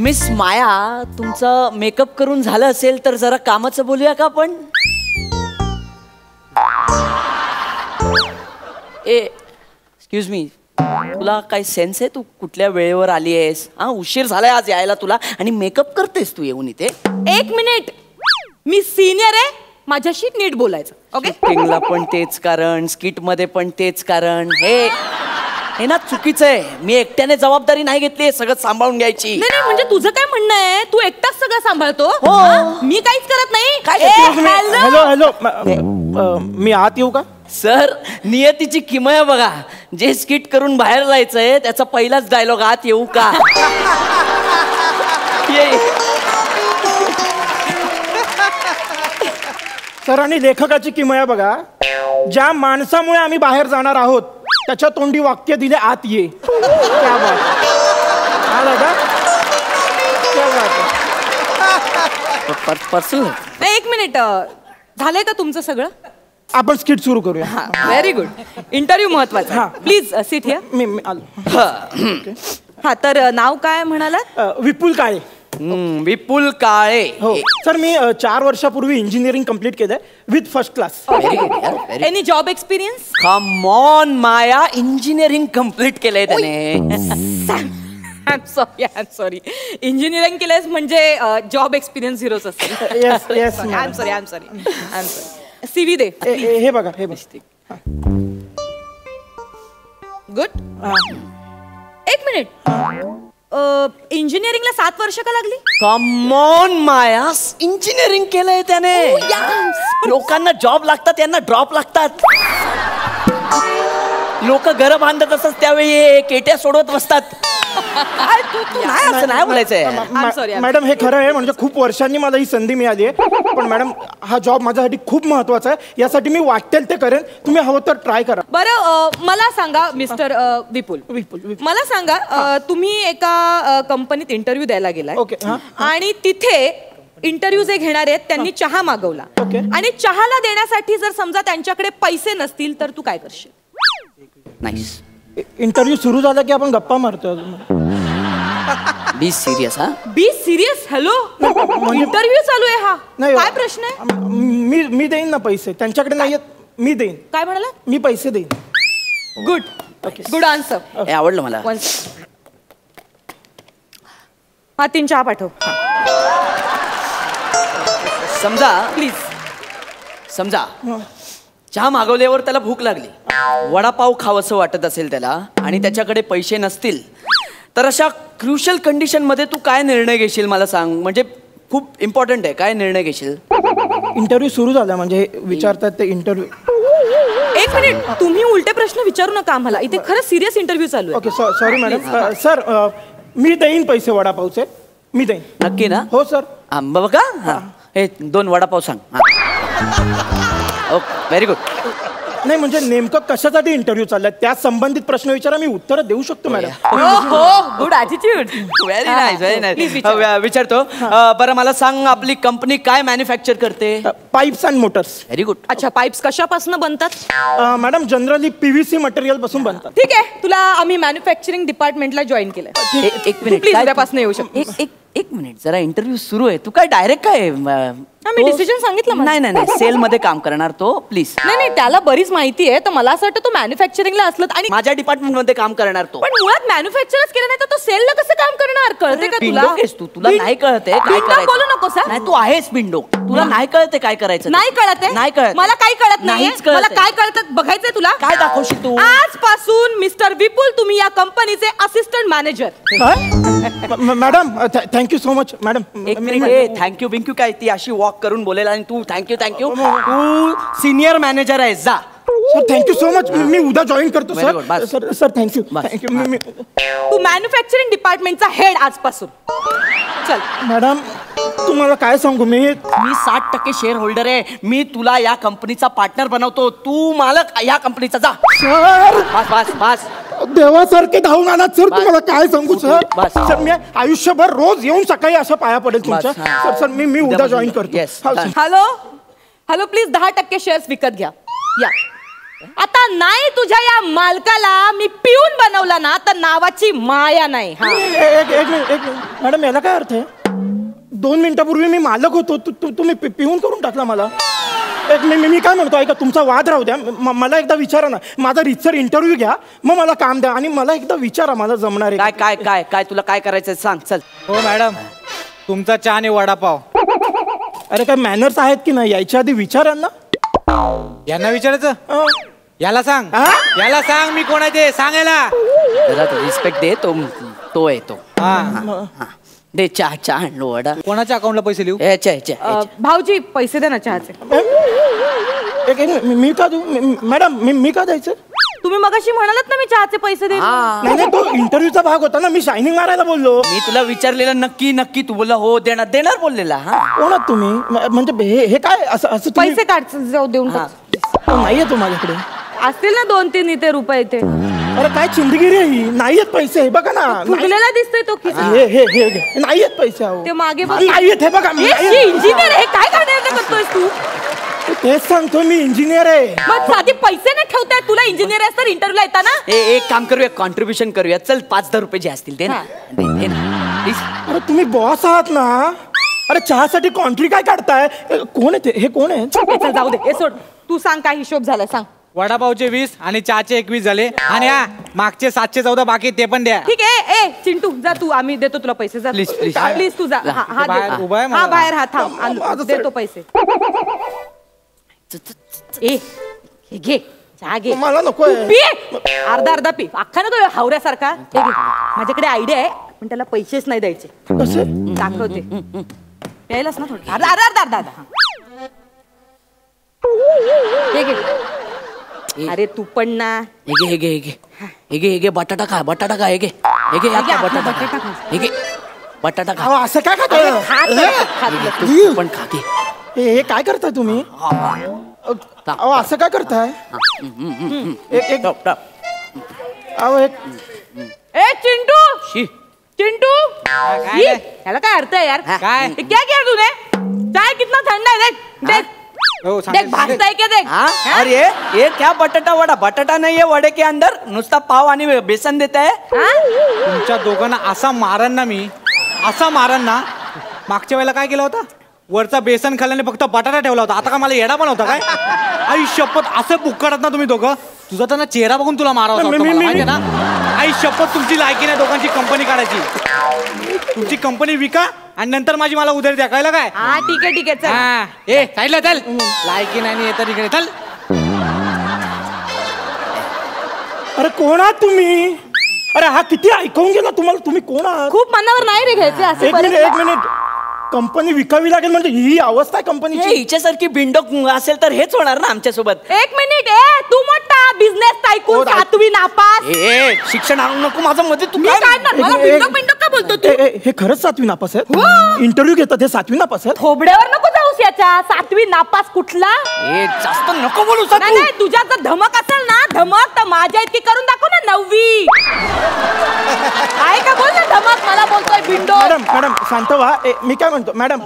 Miss माया, तुमचं makeup करून झालं असेल तर जरा कामाचं बोलूया का आपण? एक्सक्यूज मी, तुला काही सेन्स आहे? तू कुठल्या वेळेवर आली आहेस? हा, उशीर झालाय आज यायला तुला आणि मेकअप करतेस तू येऊन इथे. एक मिनिट, मी सिनियर आहे, माझ्याशी नीट बोलायचं. ओके, शूटिंगला पण तेच कारण, स्किट मध्ये पण तेच कारण. हे ना चुकीचं आहे. मी एकट्याने जबाबदारी नाही घेतली, सगळं सांभाळून घ्यायची. नाही म्हणजे तुझं काय म्हणणं आहे? तू एकटाच सगळं सांभाळतो? हो. मी काहीच करत नाही. हॅलो हॅलो, मी आत येऊ का? सर, नियतीची किमया बघा. जे स्किट करून बाहेर जायचंय त्याचा पहिलाच डायलॉग, आत येऊ का? सर, आणि लेखकाची किमया बघा. ज्या माणसामुळे आम्ही बाहेर जाणार आहोत त्याच्या तोंडी वाक्य दिले, आत ये. क्या बात. आला का? क्या बात. पर्सनल. एक मिनिट, झालंय का तुमचं सगळं? आपण स्किट सुरू करूया. Very good. इंटरव्ह्यू महत्वाचा. हा. Please sit here. मी आलो. हा, तर नाव काय म्हणालात? विपुल काळे. विपुल काळे. हो सर, मी 4 वर्षापूर्वी इंजिनिअरिंग कम्प्लीट केलंय with first class. Any job experience? Come on Maya, engineering complete केलंय त्याने. I am sorry. इंजिनिअरिंग केलंयस म्हणजे जॉब एक्सपिरियन्स झिरोच असेल. Yes. I am sorry. CV दे. हे बघा, हे बघ. गुड. एक मिनिट, इंजिनिअरिंगला 7 वर्ष का लागली? कम ऑन माया, इंजिनिअरिंग केलंय त्याने. लोकांना जॉब लागतात, त्यांना ड्रॉप लागतात. लोक घर बांधत असतात त्यावेळी केट्या सोडवत बसतात. तू नाही असं नाही बोलायचंय. मॅडम, हे खरं आहे. म्हणजे खूप वर्षांनी मला ही संधी मिळाली आहे. पण मॅडम, हा जॉब माझ्यासाठी खूप महत्वाचा आहे. यासाठी मी वाटेल ते करेन. तुम्ही हवं तर ट्राय करा. बरं, मला सांगा मिस्टर विपुल, मला सांगा, तुम्ही एका कंपनीत इंटरव्ह्यू द्यायला गेलाय. ओके. आणि तिथे इंटरव्ह्यू जे घेणार आहेत त्यांनी चहा मागवला. ओके. आणि चहाला देण्यासाठी जर समजा त्यांच्याकडे पैसे नसतील तर तू काय करशील? नाईस. इंटरव्ह्यू सुरू झाला की आपण गप्पा मारतो. Be serious. हा, बी सिरियस. हॅलो, इंटरव्ह्यू चालू आहे. हा काय प्रश्न आहे? मी देईन ना पैसे. त्यांच्याकडे नाही आहेत, मी देईन. काय म्हणाला? मी पैसे देईन. गुड. Good answer. हे आवडलं मला. हा, 3 चहा पाठव. समजा प्लीज. समजा चहा मागवल्यावर त्याला भूक लागली, वडापाव खावंसं वाटत असेल त्याला, आणि त्याच्याकडे पैसे नसतील, तर अशा क्रुशियल कंडिशन मध्ये तू काय निर्णय घेशील मला सांग. म्हणजे खूप इम्पॉर्टंट आहे. काय निर्णय घेशील? इंटरव्ह्यू सुरू झाला म्हणजे विचारतात ते इंटरव्ह्यू. एक मिनिट, तुम्ही उलटे प्रश्न विचारू नका आम्हाला. इथे खरंच सिरियस इंटरव्ह्यू चालू आहे. Okay, sorry madam. सर, मी देईन पैसे वडापावचे. मी देईन. नक्की ना? हो सर. बघा, हा, हे 2 वडापाव सांग. Okay, very good. नाही म्हणजे नेमकं कशासाठी इंटरव्ह्यू चाललाय त्या संबंधित प्रश्न विचारा, मी उत्तर देऊ शकतो मॅडम. हो, good attitude. Very nice, very nice. विचारतो. बरं, मला सांग, आपली कंपनी काय मॅन्युफॅक्चर करते? Pipes and Motors. Very good. अच्छा, पाईप्स कशापासून बनतात? मॅडम, जनरली PVC मटेरियल पासून बनतात. ठीक आहे, तुला आम्ही मॅन्युफॅक्चरिंग डिपार्टमेंटला जॉईन केलंय. एक मिनिट, प्लीज उद्यापासून येऊ शकतो. एक मिनिट, जरा इंटरव्ह्यू सुरू आहे. तू काय डायरेक्ट काय? मी डिसिजन सांगितलं. नाही, सेल मध्ये काम करणार तो. प्लीज. नाही, त्याला बरीच माहिती आहे. तर मला असं वाटतं तो मॅन्युफॅक्चरिंगला असलं आणि माझ्या डिपार्टमेंट मध्ये काम करणार तो. पण मुळात मॅन्युफॅक्चरच केलं नाही तर तो सेलला कसं काम करणार? कळते का तुला? तुला नाही कळते काय करायचं? बोलू नको सर. नाही, तू आहेस बिंडो. तुला नाही कळते काय करायचं? नाही कळत. नाही कळत. मला काही कळत नाही. मला काय कळतं बघायचंय तुला. काय दाखवशील तू? आजपासून मिस्टर विपुल, तुम्ही या कंपनीचे assistant manager. Madam, thank you so much. Madam, एक मिनिट. थँक्यू बिंक्यू काय? ती अशी वॉक करून बोलेल आणि तू थँक्यू. तू सिनियर मॅनेजर आहेस, जा. Sir, thank you so much. मी उद्या जॉईन करतो सर. Sir, thank you. तू मॅन्युफॅक्चरिंग डिपार्टमेंटचा हेड आजपासून. चल मॅडम, तुम्हाला काय सांगू, मी 60% शेअर होल्डर आहे. मी तुला या कंपनीचा पार्टनर बनवतो. तू मालक या कंपनीचा, जा. सर, बस. देवासारखे धावून आणा सर. तुम्हाला काय सांगू सर. बस. सर, मी आयुष्यभर रोज येऊन सकाळी असं पाया पडेल तुमच्या. सर, मी उद्या जॉईन करतो. हॅलो, प्लीज 10% शेअर्स विकत घ्या. या आता नाही तुझ्या या मालकाला मी पिऊन बनवला ना तर नावाची माया नाही. हा. एक मिनिट मॅडम, याला काय अर्थ आहे? 2 मिनिटापूर्वी मी मालक होतो, तुम्ही पिऊन करून टाकला मला. मी काय म्हणतो ऐका, तुमचा वाद राहू द्या. मला एकदा विचारा ना, माझा रितसर इंटरव्ह्यू घ्या, मग मला काम द्या आणि मला एकदा विचारा, मला जमणार आहे काय काय काय काय तुला काय करायचं सांग. चल. हो मॅडम, तुमचा चहा आणि वडापाव. अरे काय मॅनर्स आहेत की नाही, यायच्या आधी विचारा ना. यांना विचारायचं? याला सांग. हा? याला सांग मी कोण आहे ते सांगायला. जरा रिस्पेक्ट दे. तो आहे तो. हा. दे चहा आणलो वडा. कोणाच्या अकाउंटला पैसे लिहू? याच्या भाऊजी पैसे दे ना चहाचे. मी का देऊ मॅडम? मी का द्यायचं? तुम्ही मगाशी म्हणालात ना मी चहाचे पैसे दे. नाही, तो इंटरव्ह्यूचा भाग होता ना, मी शायनिंग मारायला बोललो. मी तुला विचारलेलं नक्की तू बोलला हो देणार बोललेला. हा कोण आहात तुम्ही? म्हणजे हे काय असं तुम्ही- पैसे काढ जाऊ देऊन टाक. नाहीये तुम्हाला असतील ना 2-3 इथे रुपये इथे. अरे काय चिंदगिरी आहे ही? नाहीयेत पैसे, हे बघा ना. फुगलेला दिसतोय तो खिसा. हे नाहीयेत पैसे. अहो ते मागे बघ. नाहीयेत, हे बघा. इंजिनियर हे काय करतोयस तू? तेच सांगतो, मी इंजिनियर आहे. मग साधी पैसे नाही ठेवताय तुला. इंजिनियर आहेस तर इंटरव्ह्यूला येताना. एक काम करूया, कॉन्ट्रीब्युशन करूया. चल 5,000 रुपये जे असतील दे ना. दे ना प्लीज. अरे तुम्ही बॉस आहात ना. अरे चहासाठी कॉन्ट्री काय काढताय? कोण आहे ते? हे कोण आहे? चल जाऊ दे, हे सोड. तू सांग काय हिशोब झालाय सांग. वडापावचे 20 आणि चहाचे 21 झाले. आणि मागचे 714 बाकी ते पण द्या. ठीक आहे. ए चिंटू जा तू, आम्ही देतो तुला पैसे. जा Please, please. प्लीज तू जा. हा बाहेर दे. उभा आहे मला. हा बाहेर हा थांब. आलो देतो पैसे. ए हे घे चहा घे. मला नको तू पी. अर्धा पी. अख्खा ना तो हावऱ्यासारखा. हे घे. माझ्याकडे आयडिया आहे पण त्याला पैसेच नाही द्यायचे. कसे? दाखवते. प्यायलाच ना थोडं. अर्धा. हे घे. अरे तू पण ना. हे घे बटाटा खा. हे घे आता बटाटा खा. हे घे बटाटा खा. अहो, असं काय खा खाताय? तू पण खा घे. हे काय करताय तुम्ही? अहो असं काय करताय? अहो ए चिंटू शी. काय? याला काय अर्थ आहे यार? काय? ये क्या किया तूने? चाय कितना ठंडा है देख. हो, देख भागता है क्या देख. हाँ? अरे ये क्या बटाटा वडा? बटाटा नहीं है वडे के अंदर. नुसता पाव आणि बेसन देता है. तुमच्या दोघांना असा मारन ना. मागच्या वेळेला काय केलं होतं? वरचा बेसन खाल्ल्याने फक्त बटाटा ठेवला होता. आता का मला येडा पण होता काय? आई शपथ, असं बुक्कडत ना तुम्ही दोघं. तुझा तर ना चेहरा बघून तुला मारावं माहिती ना. आई शपथ, तुमची लायकी नाही दोघांची कंपनी काढायची. तुमची कंपनी विका आणि नंतर मला उधारी द्या. कळलं काय? हा ठीक आहे चल. ए साईडला चल. लायकी नाही येतं तिकडे चल. अरे कोण आहात तुम्ही? अरे हा किती ऐकून गेला तुम्हाला. तुम्ही कोण आहात? खूप मनावर नाही रे घ्यायचे असे. एक मिनिट. कंपनी विकावी लागेल म्हणजे ही अवस्था आहे हे कंपनीची. हिच्यासारखी बिंडोक असेल तर हेच होणार ना आमच्या सोबत. एक मिनिट. तू मोठा बिझनेस टायकून 7वी नापास. शिक्षण आणू नको माझं मध्ये. तू मी काय काढणार. मला बिंडोक का बोलतो तू? हे खरंच 7वी नापास आहेत? इंटरव्ह्यू घेतात हे 7वी नापास आहेत? थोबड्यावर नको जाऊस याच्या. 7वी नापास कुठला? जास्त नको बोलू नाही तुझ्या जर धमक असेल ना धमक तर माझ्या इतकी करून दाखव ना 9वी. काय का बोल ना धमक. मला बोलतोय बिंडो. मॅडम शांत व्हा. मी काय म्हणतो मॅडम,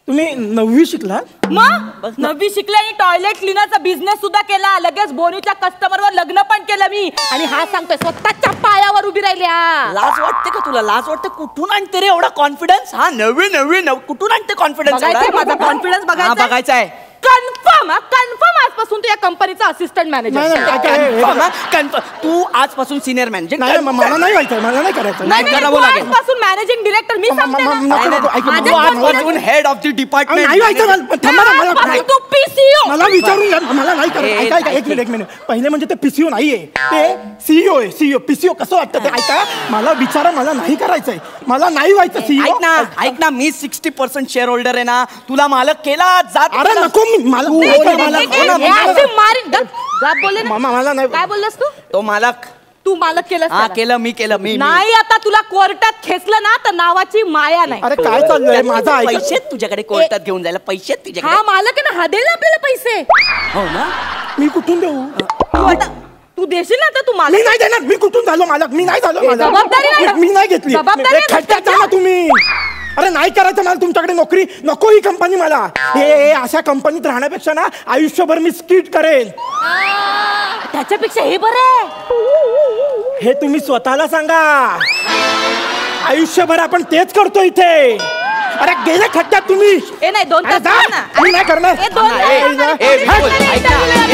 तुम्ही 9वी शिकलात? मग 9वी शिकले आणि टॉयलेट क्लीनरचा बिझनेस सुद्धा केला. लगेच बोनीच्या कस्टमरवर लग्न पण केलं मी. आणि हा सांगतोय स्वतःच्या पायावर उभी राहिली. लाज वाटते का तुला? लाज वाटते? कुठून आणते रे एवढा कॉन्फिडन्स? हा नवी कुठून आणते कॉन्फिडन्स? माझा कॉन्फिडन्स बघायचा आहे. कन्फर्म आजपासून तू या कंपनीचा असिस्टंट मॅनेजर. तू आजपासून सिनियर मॅनेजर. मला नाही व्हायचं. मला नाही करायचं. आजपासून मॅनेजिंग डिरेक्टर मी आजपासून हेड ऑफ द डिपार्टमेंट. नाही व्हायचं. तू पीसीओ. मला विचारून घ्या. मला नाही करायचं. एक मिनिट. पहिले म्हणजे ते पीसीओ नाहीये, ते सीईओ आहे. सीईओ पीसीओ कसं वाटतं ते ऐका. मला विचारा. मला नाही करायचंय. मला नाही व्हायचं सीईओ. ऐक ना मी 60% शेअर होल्डर आहे ना. तुला मालक केला जात. अरे नको. मला नाही. काय बोललास तू? तो मालक. तू मालक केलं. मी केलं. नाही आता तुला कोर्टात खेचलं ना तर नावाची माया नाही. अरे काय चाललंय माझा? पैसे तुझ्याकडे कोर्टात घेऊन जायला पैसे तुझ्याकडे. हा मालक आहे ना. हा देईल आपल्याला पैसे. हो ना. मी कुठून देऊ? तू देशील ना आता. तू मी मालक नाही देणार. मी कुठून झालो मालक? मी नाही झालो मालक. जबाबदारी नाही. मी नाही घेतली. जबाबदारी खड्ड्यात जा ना तुम्ही. अरे नाही करायचं मला तुमच्याकडे नोकरी. नको ही कंपनी मला. हे अशा कंपनीत राहण्यापेक्षा ना आयुष्यभर मी स्किट करेल. ह्याच्यापेक्षा हे बरं आहे. हे तुम्ही स्वतःला सांगा. आयुष्यभर आपण तेच करतो इथे. अरे गेले खड्ड्यात तुम्ही. ए नाही 2 तास अरे जा. ना. मी नाही करणार. ए 2 ए, विपुल, ऐक ना.